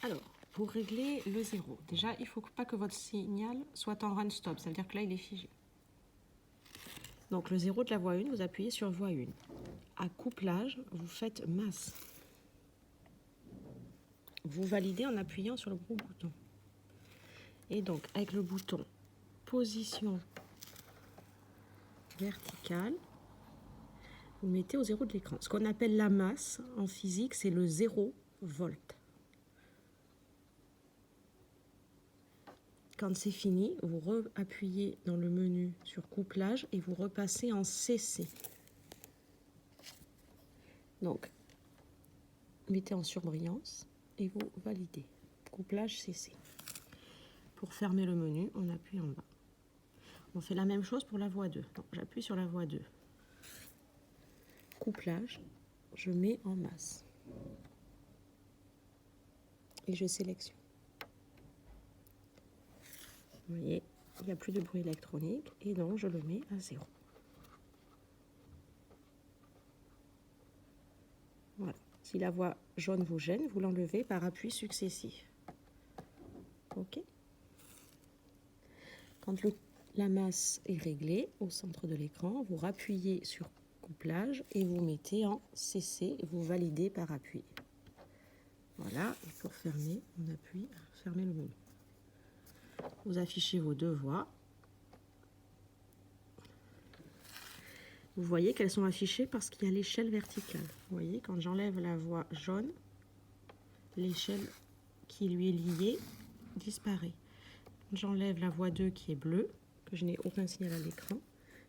Alors, pour régler le 0, déjà, il ne faut pas que votre signal soit en run stop. Ça veut dire que là, il est figé. Donc, le 0 de la voie 1, vous appuyez sur voie 1. À couplage, vous faites masse. Vous validez en appuyant sur le gros bouton. Et donc, avec le bouton position verticale, vous mettez au 0 de l'écran. Ce qu'on appelle la masse en physique, c'est le 0 volt. Quand c'est fini, vous appuyez dans le menu sur couplage et vous repassez en CC. Donc, mettez en surbrillance et vous validez. Couplage CC. Pour fermer le menu, on appuie en bas. On fait la même chose pour la voie 2. Donc, j'appuie sur la voie 2. Couplage, je mets en masse. Et je sélectionne. Vous voyez, il n'y a plus de bruit électronique et donc je le mets à 0. Voilà. Si la voie jaune vous gêne, vous l'enlevez par appui successif. OK. Quand la masse est réglée au centre de l'écran, vous rappuyez sur couplage et vous mettez en CC et vous validez par appui. Voilà, et pour fermer, on appuie à fermer le menu. Vous affichez vos deux voies. Vous voyez qu'elles sont affichées parce qu'il y a l'échelle verticale. Vous voyez, quand j'enlève la voie jaune, l'échelle qui lui est liée disparaît. J'enlève la voie 2 qui est bleue, que je n'ai aucun signal à l'écran,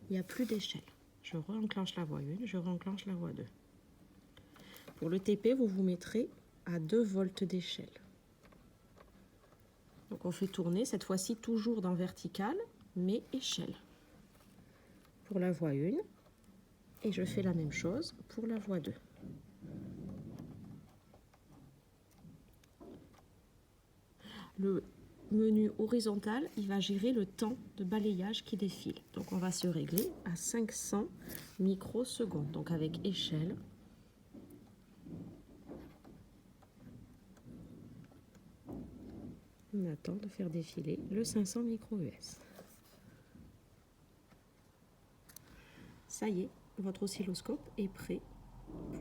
il n'y a plus d'échelle. Je re-enclenche la voie 1, je re-enclenche la voie 2. Pour le TP, vous vous mettrez à 2 volts d'échelle. Donc on fait tourner, cette fois-ci toujours dans verticale, mais échelle. Pour la voie 1, et je fais la même chose pour la voie 2. Le menu horizontal, il va gérer le temps de balayage qui défile. Donc on va se régler à 500 microsecondes. Donc avec échelle, on attend de faire défiler le 500 micro-US. Ça y est, votre oscilloscope est prêt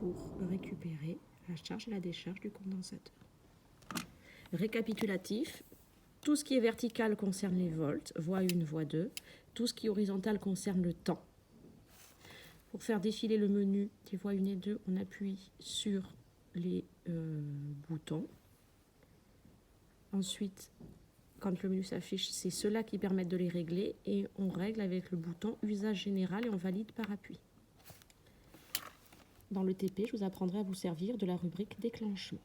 pour récupérer la charge et la décharge du condensateur. Récapitulatif, tout ce qui est vertical concerne les volts, voie 1, voie 2. Tout ce qui est horizontal concerne le temps. Pour faire défiler le menu des voies 1 et 2, on appuie sur les boutons. Ensuite, quand le menu s'affiche, c'est ceux-là qui permettent de les régler et on règle avec le bouton usage général et on valide par appui. Dans le TP, je vous apprendrai à vous servir de la rubrique déclenchement.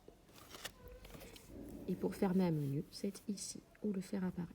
Et pour fermer un menu, c'est ici où le fer apparaît.